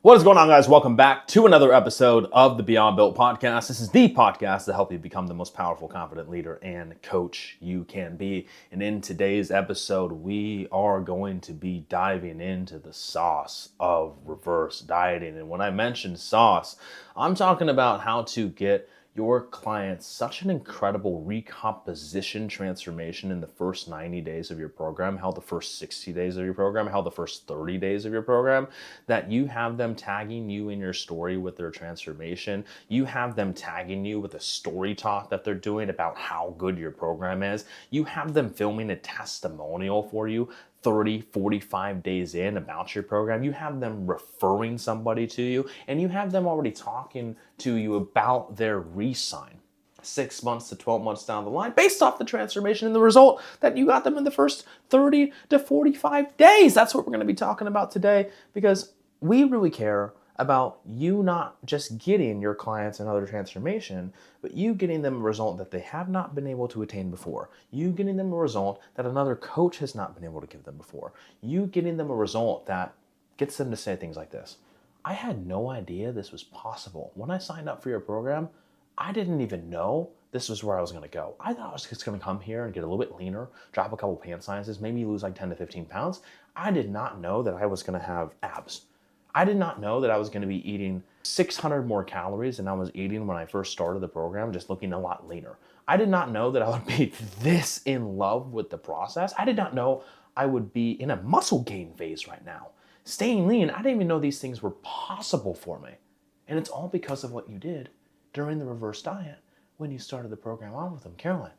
What is going on, guys? Welcome back to another episode of the Beyond Built podcast. This is the podcast to help you become the most powerful, confident leader and coach you can be. And in today's episode, we are going to be diving into the sauce of reverse dieting. And when I mention sauce, I'm talking about how to get your clients such an incredible recomposition transformation in the first 90 days of your program, how the first 60 days of your program, how the first 30 days of your program, that you have them tagging you in your story with their transformation. You have them tagging you with a story talk that they're doing about how good your program is. You have them filming a testimonial for you 30, 45 days in about your program. You have them referring somebody to you, and you have them already talking to you about their resign 6 months to 12 months down the line based off the transformation and the result that you got them in the first 30 to 45 days. That's what we're going to be talking about today, because we really care about you not just getting your clients another transformation, but you getting them a result that they have not been able to attain before. You getting them a result that another coach has not been able to give them before. You getting them a result that gets them to say things like this: I had no idea this was possible. When I signed up for your program, I didn't even know this was where I was going to go. I thought I was just going to come here and get a little bit leaner, drop a couple pant sizes, maybe lose like 10 to 15 pounds. I did not know that I was going to have abs. I did not know that I was going to be eating 600 more calories than I was eating when I first started the program, just looking a lot leaner. I did not know that I would be this in love with the process. I did not know I would be in a muscle gain phase right now. Staying lean, I didn't even know these things were possible for me. And it's all because of what you did during the reverse diet when you started the program on with them. Caroline,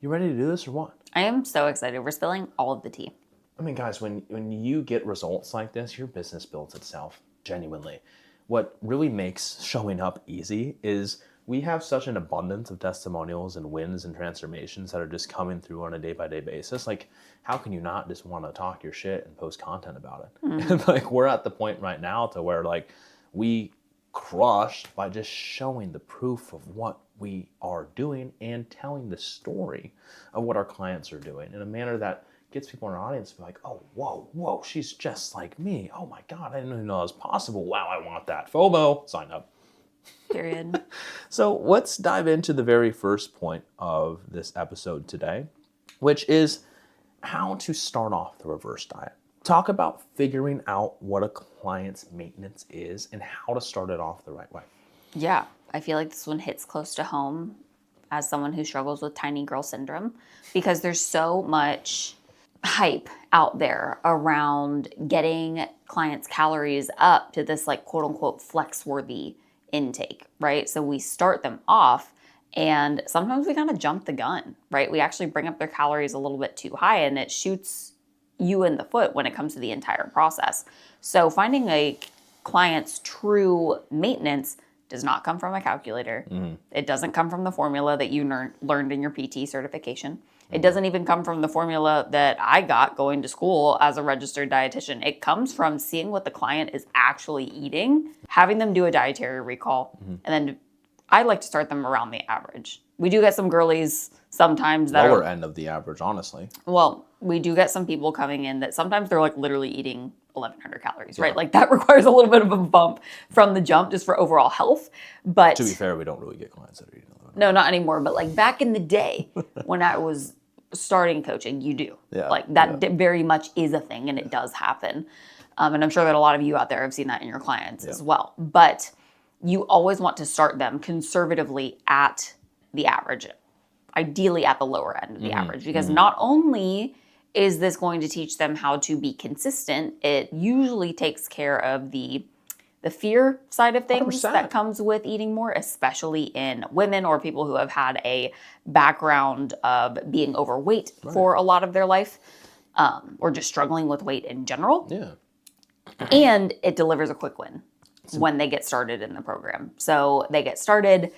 you ready to do this or what? I am so excited. We're spilling all of the tea. I mean, guys, when you get results like this, your business builds itself, genuinely. What really makes showing up easy is we have such an abundance of testimonials and wins and transformations that are just coming through on a day-by-day basis. Like, how can you not just want to talk your shit and post content about it? Mm-hmm. And like, we're at the point right now to where like we crushed by just showing the proof of what we are doing and telling the story of what our clients are doing in a manner that gets people in our audience to be like, oh, whoa, she's just like me. Oh my God, I didn't even know that was possible. Wow, I want that. FOMO, sign up. Period. So let's dive into the very first point of this episode today, which is how to start off the reverse diet. Talk about figuring out what a client's maintenance is and how to start it off the right way. Yeah, I feel like this one hits close to home as someone who struggles with tiny girl syndrome, because there's so much hype out there around getting clients' calories up to this like quote unquote flex worthy intake, right? So we start them off and sometimes we kind of jump the gun, right? We actually bring up their calories a little bit too high and it shoots you in the foot when it comes to the entire process. So finding a client's true maintenance does not come from a calculator. Mm-hmm. It doesn't come from the formula that you learned in your PT certification. It doesn't even come from the formula that I got going to school as a registered dietitian. It comes from seeing what the client is actually eating, having them do a dietary recall, and then I like to start them around the average. We do get some girlies sometimes that lower end of the average, honestly. Well, we do get some people coming in that sometimes they're like literally eating 1,100 calories, right? Like that requires a little bit of a bump from the jump just for overall health. But to be fair, we don't really get clients that are eating 1,100. No, not anymore. But like back in the day when I was starting coaching, you do. Yeah, like that very much is a thing and it does happen. And I'm sure that a lot of you out there have seen that in your clients as well. But you always want to start them conservatively at the average, ideally at the lower end of the average, because not only is this going to teach them how to be consistent, it usually takes care of the fear side of things 100%. That comes with eating more, especially in women or people who have had a background of being overweight for a lot of their life, or just struggling with weight in general. Yeah. And it delivers a quick win when they get started in the program. So they get started,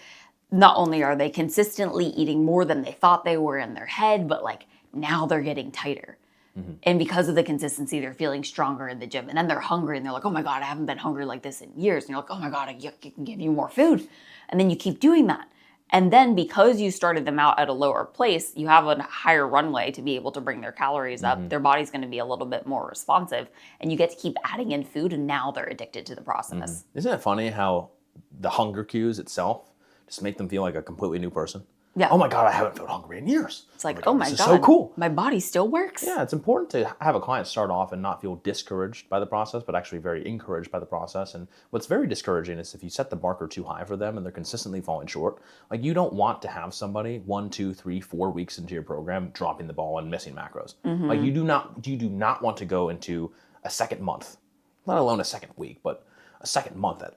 not only are they consistently eating more than they thought they were in their head, but like now they're getting tighter. Mm-hmm. And because of the consistency, they're feeling stronger in the gym. And then they're hungry and they're like, oh my God, I haven't been hungry like this in years. And you're like, oh my God, I can give you more food. And then you keep doing that. And then because you started them out at a lower place, you have a higher runway to be able to bring their calories up. Their body's going to be a little bit more responsive, and you get to keep adding in food, and now they're addicted to the process. Isn't it funny how the hunger cues itself just make them feel like a completely new person? Yeah. Oh my God, I haven't felt hungry in years. It's like, oh my this God, is so cool. My body still works. Yeah, it's important to have a client start off and not feel discouraged by the process, but actually very encouraged by the process. And what's very discouraging is if you set the marker too high for them and they're consistently falling short. Like, you don't want to have somebody 1, 2, 3, 4 weeks into your program dropping the ball and missing macros. Like, you do not want to go into a second month, let alone a second week, but a second month at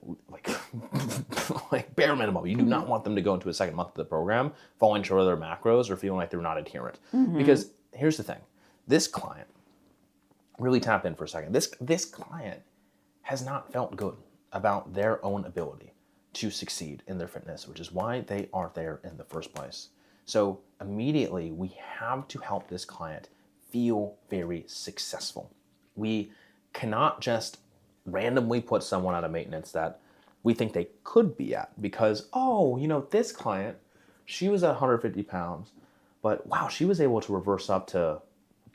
like bare minimum. You do not want them to go into a second month of the program falling short of their macros or feeling like they're not adherent. Because here's the thing. This client, really tap in for a second. This client has not felt good about their own ability to succeed in their fitness, which is why they are there in the first place. So immediately we have to help this client feel very successful. We cannot just randomly put someone out of maintenance that we think they could be at because, this client, she was at 150 pounds, but wow, she was able to reverse up to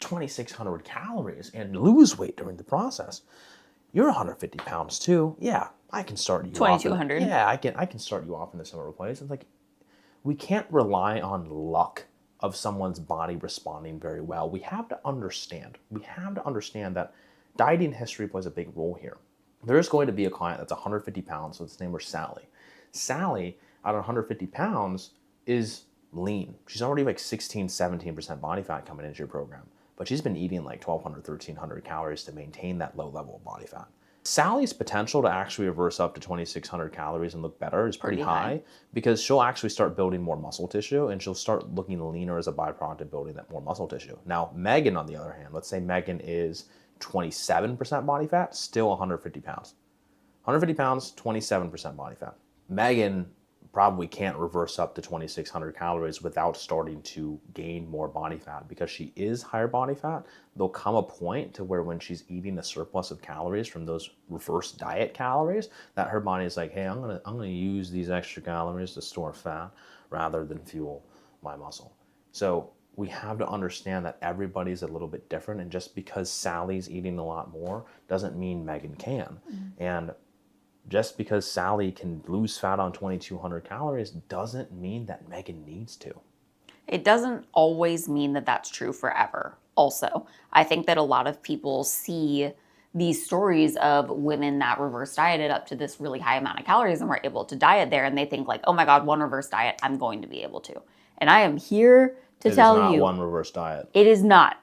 2,600 calories and lose weight during the process. You're 150 pounds too. Yeah, I can start you 2,200. Yeah, I can start you off in a similar place. It's like, we can't rely on luck of someone's body responding very well. We have to understand that dieting history plays a big role here. There's going to be a client that's 150 pounds, so its name was Sally. Sally, at 150 pounds, is lean. She's already like 16, 17% body fat coming into your program, but she's been eating like 1,200, 1,300 calories to maintain that low level of body fat. Sally's potential to actually reverse up to 2,600 calories and look better is pretty high because she'll actually start building more muscle tissue and she'll start looking leaner as a byproduct of building that more muscle tissue. Now, Megan, on the other hand, let's say Megan is 27% body fat, still 150 pounds. 150 pounds, 27% body fat. Megan probably can't reverse up to 2,600 calories without starting to gain more body fat because she is higher body fat. There'll come a point to where when she's eating a surplus of calories from those reverse diet calories, that her body is like, hey, I'm gonna use these extra calories to store fat rather than fuel my muscle. So we have to understand that everybody's a little bit different, and just because Sally's eating a lot more doesn't mean Megan can. And just because Sally can lose fat on 2,200 calories doesn't mean that Megan needs to. It doesn't always mean that that's true forever. Also, I think that a lot of people see these stories of women that reverse dieted up to this really high amount of calories and were able to diet there, and they think like, oh my God, one reverse diet, I'm going to be able to. And I am here to tell you. It is not one reverse diet. It is not.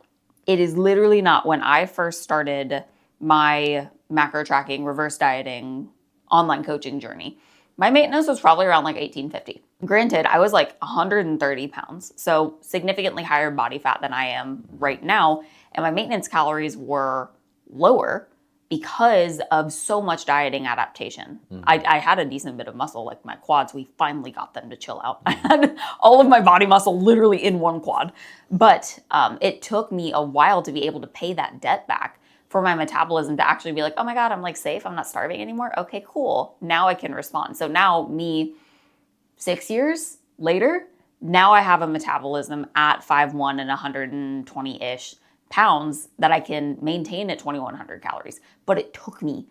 It is literally not. When I first started my macro tracking, reverse dieting, online coaching journey, my maintenance was probably around like 1,850. Granted, I was like 130 pounds, so significantly higher body fat than I am right now. And my maintenance calories were lower because of so much dieting adaptation. I had a decent bit of muscle, like my quads, we finally got them to chill out. I had all of my body muscle literally in one quad. But it took me a while to be able to pay that debt back for my metabolism to actually be like, oh my God, I'm like safe, I'm not starving anymore. Okay, cool. Now I can respond. So now me, 6 years later, now I have a metabolism at 5'1" and 120-ish pounds that I can maintain at 2,100 calories. But it took me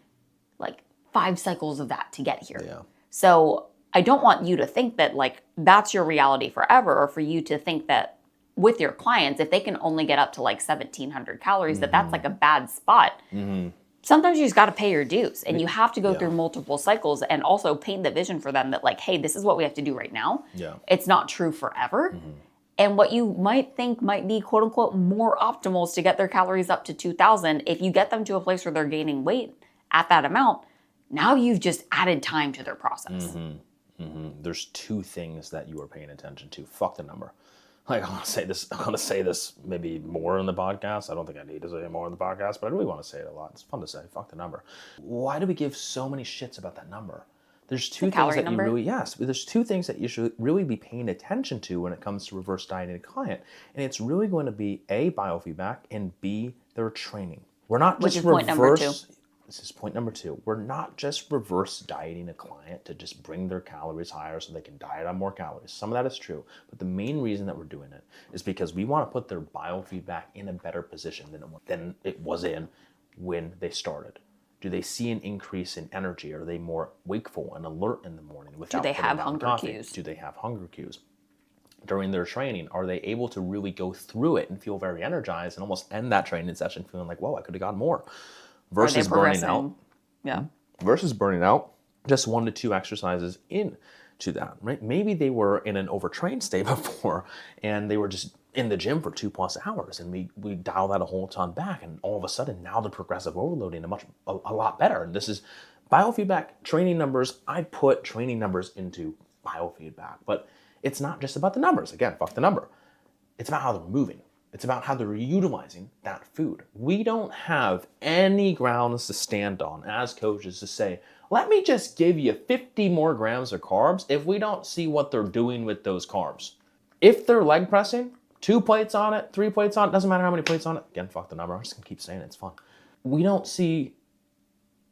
like 5 cycles of that to get here. Yeah. So I don't want you to think that like that's your reality forever, or for you to think that with your clients, if they can only get up to like 1,700 calories, that's like a bad spot. Sometimes you just got to pay your dues, and you have to go through multiple cycles and also paint the vision for them that like, hey, this is what we have to do right now. It's not true forever. And what you might think might be quote unquote more optimals to get their calories up to 2,000, if you get them to a place where they're gaining weight at that amount, now you've just added time to their process. There's 2 things that you are paying attention to. Fuck the number. Like, I'm gonna say this maybe more in the podcast. I don't think I need to say it more in the podcast, but I really want to say it a lot. It's fun to say. Fuck the number. Why do we give so many shits about that number? There's 2 things that you really, there's 2 things that you should really be paying attention to when it comes to reverse dieting a client. And it's really going to be A, biofeedback, and B, their training. We're not just Which is point number 2. this is point number 2, we're not just reverse dieting a client to just bring their calories higher so they can diet on more calories. Some of that is true, but the main reason that we're doing it is because we want to put their biofeedback in a better position than it was in when they started. Do they see an increase in energy? Are they more wakeful and alert in the morning without Do they putting have down hunger coffee? cues? Do they have hunger cues? During their training, are they able to really go through it and feel very energized and almost end that training session feeling like, whoa, I could have gotten more? Versus burning out. Yeah. Versus burning out just 1 to 2 exercises into that, right? Maybe they were in an overtrained state before and they were just in the gym for 2+ hours, and we dial that a whole ton back, and all of a sudden now the progressive overloading a lot better. And this is biofeedback training numbers. I put training numbers into biofeedback, but it's not just about the numbers. Again, fuck the number. It's about how they're moving. It's about how they're utilizing that food. We don't have any grounds to stand on as coaches to say, let me just give you 50 more grams of carbs if we don't see what they're doing with those carbs. If they're leg pressing, 2 plates on it, 3 plates on it, doesn't matter how many plates on it. Again, fuck the number. I'm just gonna keep saying it, it's fun. We don't see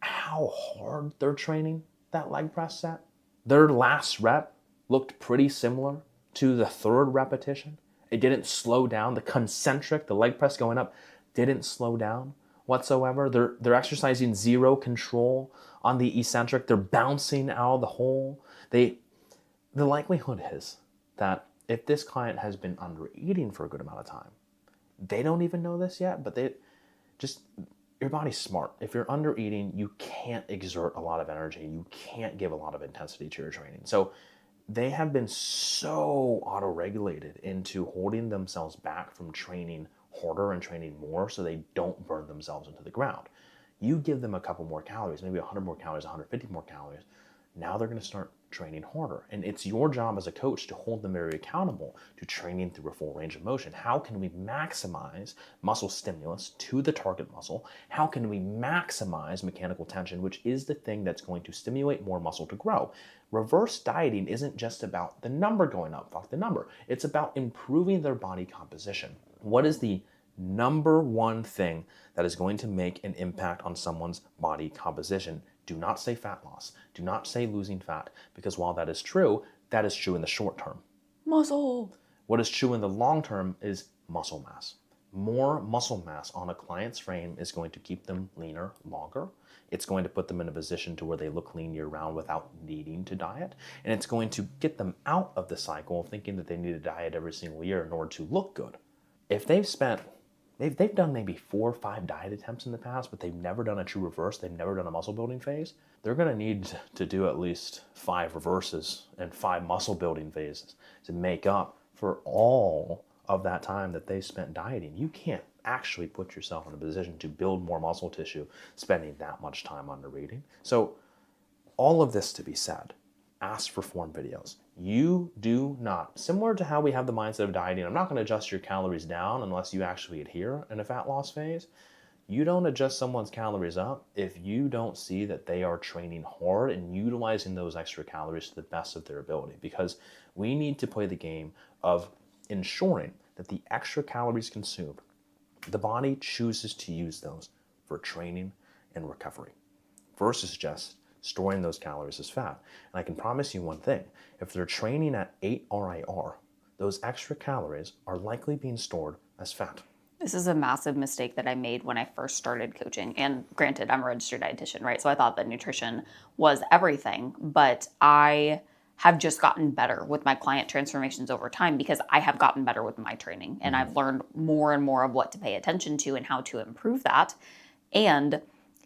how hard they're training that leg press set. Their last rep looked pretty similar to the 3rd repetition. It didn't slow down. The concentric, the leg press going up, didn't slow down whatsoever. They're exercising 0 control on the eccentric. They're bouncing out of the hole. The likelihood is that if this client has been under eating for a good amount of time, they don't even know this yet, but your body's smart. If you're under eating, you can't exert a lot of energy. You can't give a lot of intensity to your training. So they have been so auto-regulated into holding themselves back from training harder and training more so they don't burn themselves into the ground. You give them a couple more calories, maybe 100 more calories, 150 more calories. Now they're going to start training harder. And it's your job as a coach to hold them very accountable to training through a full range of motion. How can we maximize muscle stimulus to the target muscle? How can we maximize mechanical tension, which is the thing that's going to stimulate more muscle to grow? Reverse dieting isn't just about the number going up, fuck the number. It's about improving their body composition. What is the number one thing that is going to make an impact on someone's body composition? Do not say fat loss. Do not say losing fat, because while that is true in the short term. Muscle. What is true in the long term is muscle mass. More muscle mass on a client's frame is going to keep them leaner longer. It's going to put them in a position to where they look lean year round without needing to diet. And it's going to get them out of the cycle of thinking that they need to diet every single year in order to look good. If they've done maybe 4 or 5 diet attempts in the past, but they've never done a true reverse, they've never done a muscle building phase, they're going to need to do at least 5 reverses and 5 muscle building phases to make up for all of that time that they spent dieting. You can't actually put yourself in a position to build more muscle tissue spending that much time under eating. So all of this to be said, ask for form videos. You do not, similar to how we have the mindset of dieting, I'm not going to adjust your calories down unless you actually adhere in a fat loss phase. You don't adjust someone's calories up if you don't see that they are training hard and utilizing those extra calories to the best of their ability, because we need to play the game of ensuring that the extra calories consumed, the body chooses to use those for training and recovery versus just storing those calories as fat. And I can promise you one thing, if they're training at 8 RIR, those extra calories are likely being stored as fat. This is a massive mistake that I made when I first started coaching. And granted, I'm a registered dietitian, right? So I thought that nutrition was everything, but I have just gotten better with my client transformations over time because I have gotten better with my training and I've learned more and more of what to pay attention to and how to improve that. And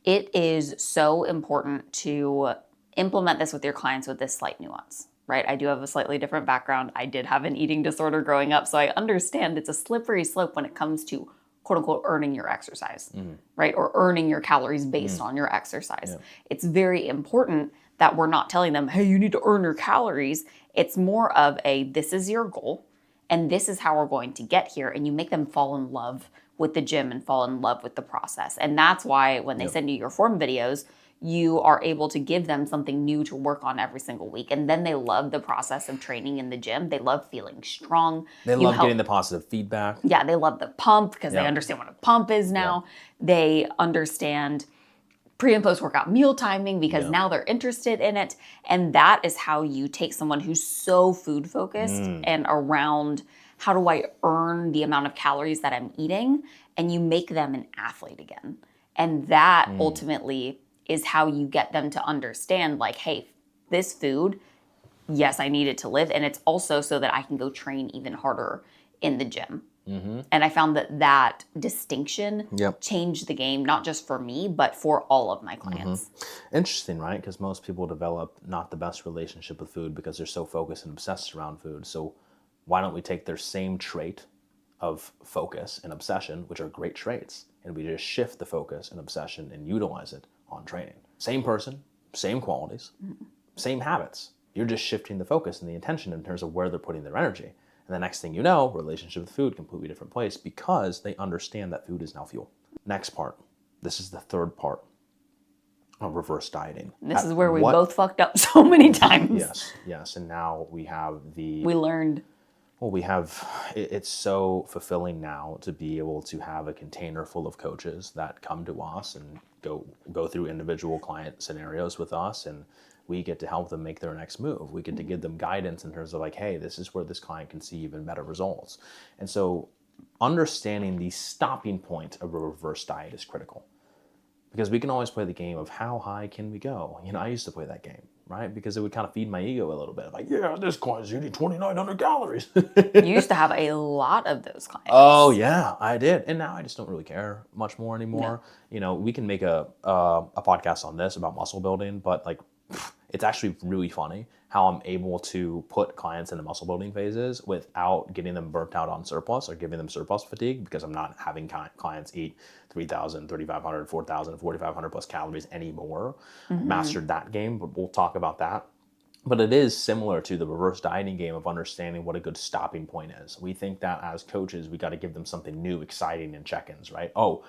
it is so important to implement this with your clients with this slight nuance, right? I do have a slightly different background. I did have an eating disorder growing up, so I understand it's a slippery slope when it comes to quote unquote earning your exercise, right? Or earning your calories based on your exercise. Yeah. It's very important that we're not telling them, hey, you need to earn your calories. It's more of this is your goal and this is how we're going to get here. And you make them fall in love with the gym and fall in love with the process. And that's why when they send you your form videos, you are able to give them something new to work on every single week. And then they love the process of training in the gym. They love feeling strong. They love getting the positive feedback. Yeah, they love the pump because they understand what a pump is now. They understand pre and post workout meal timing because now they're interested in it. And that is how you take someone who's so food focused and around how do I earn the amount of calories that I'm eating, and you make them an athlete again. And that ultimately is how you get them to understand, like, hey, this food, yes, I need it to live. And it's also so that I can go train even harder in the gym. And I found that distinction changed the game, not just for me, but for all of my clients. Interesting, right? Because most people develop not the best relationship with food because they're so focused and obsessed around food. So why don't we take their same trait of focus and obsession, which are great traits, and we just shift the focus and obsession and utilize it on training? Same person, same qualities, same habits. You're just shifting the focus and the intention in terms of where they're putting their energy. And the next thing you know, relationship with food, completely different place because they understand that food is now fuel. Next part. This is the third part of reverse dieting. This is where we both fucked up so many times. Yes. And now we have we learned. Well, it's so fulfilling now to be able to have a container full of coaches that come to us and go through individual client scenarios with us, and we get to help them make their next move. We get to give them guidance in terms of like, hey, this is where this client can see even better results. And so understanding the stopping point of a reverse diet is critical. Because we can always play the game of how high can we go? I used to play that game, right? Because it would kind of feed my ego a little bit. Like, yeah, this client's eating 2,900 calories. You used to have a lot of those clients. Oh, yeah, I did. And now I just don't really care much more anymore. No. We can make a podcast on this about muscle building, but like, it's actually really funny how I'm able to put clients into muscle building phases without getting them burnt out on surplus or giving them surplus fatigue, because I'm not having clients eat 3,000, 3,500, 4,000, 4,500 plus calories anymore. Mastered that game, but we'll talk about that. But it is similar to the reverse dieting game of understanding what a good stopping point is. We think that as coaches, we got to give them something new, exciting in check-ins, right? Oh,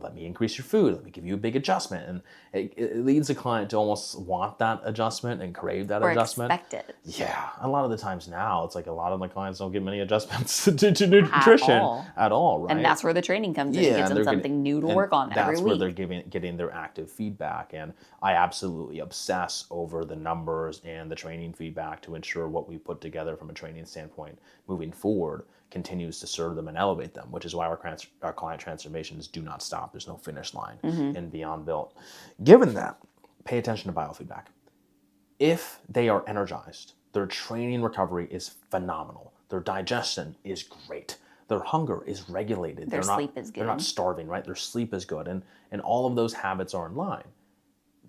let me increase your food. Let me give you a big adjustment. And it leads a client to almost want that adjustment and crave that adjustment. Expect it. Yeah. A lot of the times now, it's like a lot of my clients don't get many adjustments to nutrition at all, right? And that's where the training comes in. It gives them something new to work on every week. That's where they're getting their active feedback. And I absolutely obsess over the numbers and the training feedback to ensure what we put together from a training standpoint moving forward continues to serve them and elevate them, which is why our client transformations do not stop. There's no finish line in Beyond Built. Given that, pay attention to biofeedback. If they are energized, their training recovery is phenomenal. Their digestion is great. Their hunger is regulated. Their sleep is good. They're not starving, right? Their sleep is good. And all of those habits are in line.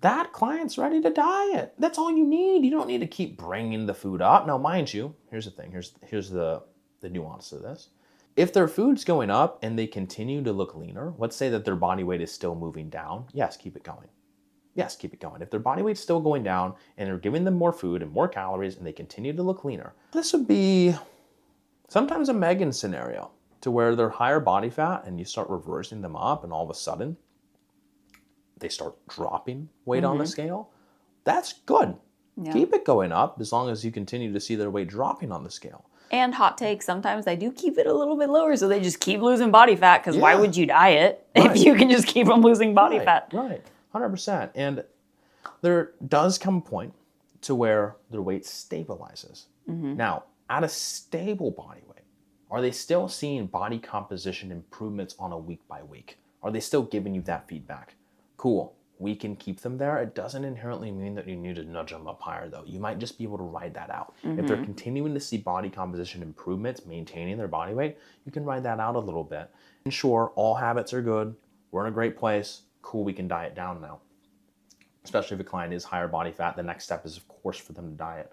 That client's ready to diet. That's all you need. You don't need to keep bringing the food up. Now, mind you, here's the thing. Here's the nuance to this. If their food's going up and they continue to look leaner, let's say that their body weight is still moving down. Yes, keep it going. Yes, keep it going. If their body weight's still going down and they're giving them more food and more calories and they continue to look leaner, this would be sometimes a Megan scenario to where they're higher body fat and you start reversing them up and all of a sudden they start dropping weight on the scale. That's good. Yeah. Keep it going up as long as you continue to see their weight dropping on the scale. And hot take, sometimes I do keep it a little bit lower so they just keep losing body fat, because why would you diet if you can just keep them losing body fat? Right, 100%. And there does come a point to where their weight stabilizes. Now, at a stable body weight, are they still seeing body composition improvements on a week by week? Are they still giving you that feedback? Cool. We can keep them there. It doesn't inherently mean that you need to nudge them up higher, though. You might just be able to ride that out. If they're continuing to see body composition improvements, maintaining their body weight, you can ride that out a little bit. And sure, all habits are good. We're in a great place. Cool, we can diet down now. Especially if a client is higher body fat, the next step is, of course, for them to diet.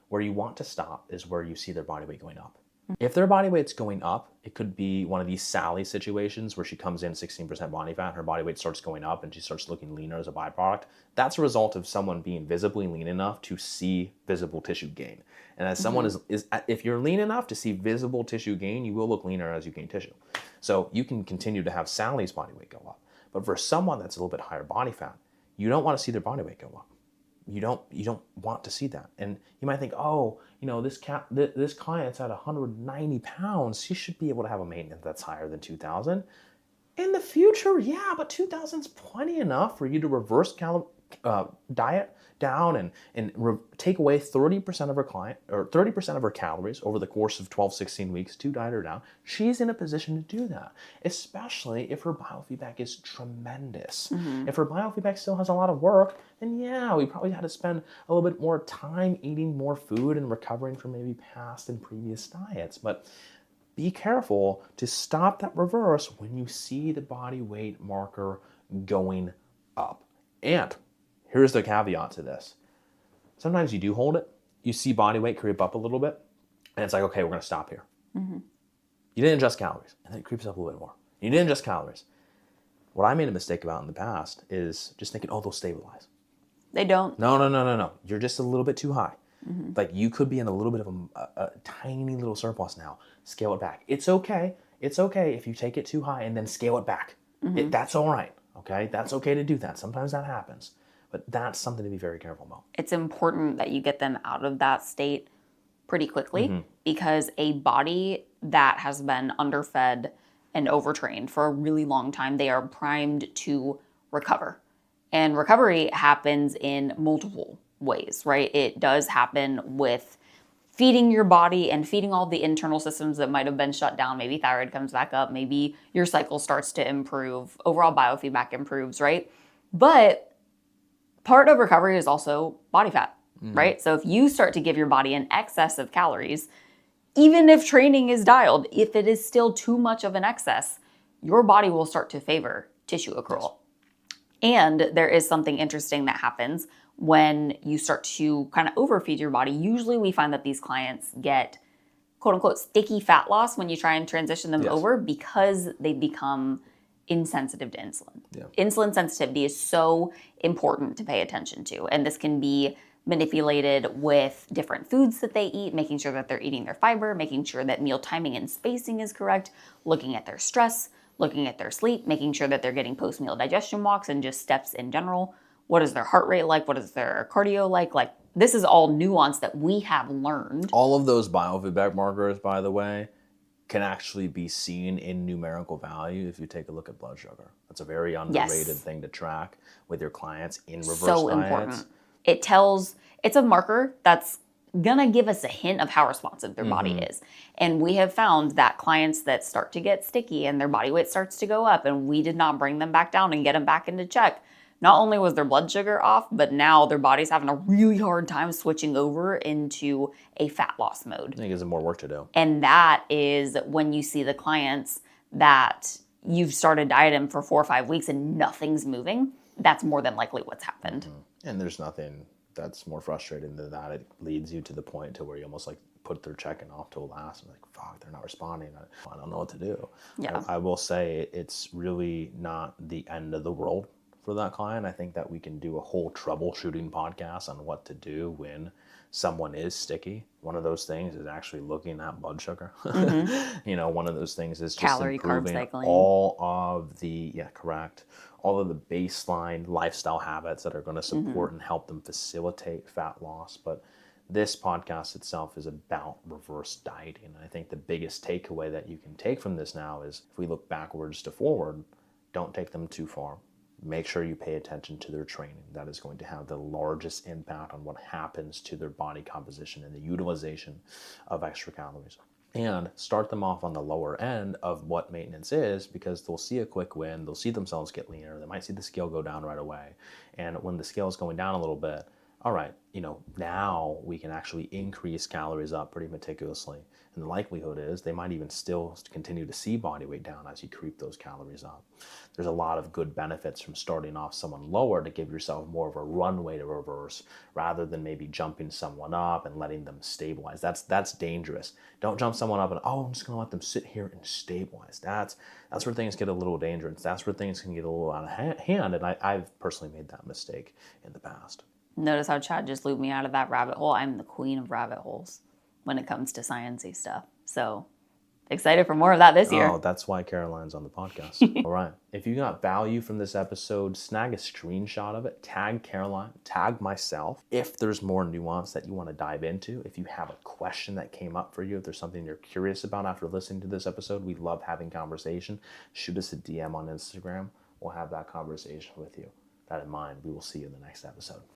Where you want to stop is where you see their body weight going up. If their body weight's going up, it could be one of these Sally situations where she comes in 16% body fat, her body weight starts going up and she starts looking leaner as a byproduct. That's a result of someone being visibly lean enough to see visible tissue gain. And as someone is, if you're lean enough to see visible tissue gain, you will look leaner as you gain tissue. So you can continue to have Sally's body weight go up. But for someone that's a little bit higher body fat, you don't want to see their body weight go up. You don't want to see that. And you might think, oh, this client's at 190 pounds. She should be able to have a maintenance that's higher than 2,000. In the future, yeah, but 2000's plenty enough for you to reverse diet down and take away 30% of her client or 30% of her calories over the course of 12, 16 weeks to diet her down. She's in a position to do that, especially if her biofeedback is tremendous. If her biofeedback still has a lot of work, then yeah, we probably had to spend a little bit more time eating more food and recovering from maybe past and previous diets. But be careful to stop that reverse when you see the body weight marker going up. And here's the caveat to this. Sometimes you do hold it, you see body weight creep up a little bit, and it's like, okay, we're going to stop here. You didn't adjust calories, and then it creeps up a little bit more. You didn't adjust calories. What I made a mistake about in the past is just thinking, oh, they'll stabilize. They don't. No. You're just a little bit too high. Like you could be in a little bit of a tiny little surplus now. Scale it back. It's okay. It's okay if you take it too high and then scale it back. That's all right. Okay? That's okay to do that. Sometimes that happens. But that's something to be very careful about. It's important that you get them out of that state pretty quickly because a body that has been underfed and overtrained for a really long time, they are primed to recover. And recovery happens in multiple ways, right? It does happen with feeding your body and feeding all the internal systems that might have been shut down. Maybe thyroid comes back up, maybe your cycle starts to improve, overall biofeedback improves, right? But part of recovery is also body fat, right? So if you start to give your body an excess of calories, even if training is dialed, if it is still too much of an excess, your body will start to favor tissue accrual. And there is something interesting that happens when you start to kind of overfeed your body. Usually we find that these clients get quote unquote sticky fat loss when you try and transition them over because they become insensitive to insulin. Insulin sensitivity is so important to pay attention to. And this can be manipulated with different foods that they eat, making sure that they're eating their fiber, making sure that meal timing and spacing is correct, looking at their stress, looking at their sleep, making sure that they're getting post-meal digestion walks and just steps in general. What is their heart rate like? What is their cardio like? Like, this is all nuance that we have learned. All of those biofeedback markers, by the way, can actually be seen in numerical value if you take a look at blood sugar. That's a very underrated thing to track with your clients in reverse so diets. Important. It's a marker that's gonna give us a hint of how responsive their body is. And we have found that clients that start to get sticky and their body weight starts to go up and we did not bring them back down and get them back into check, not only was their blood sugar off, but now their body's having a really hard time switching over into a fat loss mode. I think there's more work to do. And that is when you see the clients that you've started dieting for 4 or 5 weeks and nothing's moving, that's more than likely what's happened. And there's nothing that's more frustrating than that. It leads you to the point to where you almost like put their check-in off till last and like, fuck, they're not responding. I don't know what to do. I will say it's really not the end of the world for that client. I think that we can do a whole troubleshooting podcast on what to do when someone is sticky. One of those things is actually looking at blood sugar. One of those things is just calorie, carb improving cycling. all of the baseline lifestyle habits that are going to support and help them facilitate fat loss. But this podcast itself is about reverse dieting. And I think the biggest takeaway that you can take from this now is if we look backwards to forward, don't take them too far. Make sure you pay attention to their training. That is going to have the largest impact on what happens to their body composition and the utilization of extra calories. And start them off on the lower end of what maintenance is, because they'll see a quick win, they'll see themselves get leaner, they might see the scale go down right away. And when the scale is going down a little bit, all right, now we can actually increase calories up pretty meticulously. And the likelihood is they might even still continue to see body weight down as you creep those calories up. There's a lot of good benefits from starting off someone lower to give yourself more of a runway to reverse rather than maybe jumping someone up and letting them stabilize. That's dangerous. Don't jump someone up and, I'm just going to let them sit here and stabilize. That's where things get a little dangerous. That's where things can get a little out of hand. And I've personally made that mistake in the past. Notice how Chad just looped me out of that rabbit hole. I'm the queen of rabbit holes when it comes to sciencey stuff. So Excited for more of that this year. Oh, that's why Caroline's on the podcast. All right. If you got value from this episode, snag a screenshot of it, tag Caroline, tag myself. If there's more nuance that you want to dive into, if you have a question that came up for you, if there's something you're curious about after listening to this episode, we love having conversation. Shoot us a DM on Instagram. We'll have that conversation with you. That in mind, we will see you in the next episode.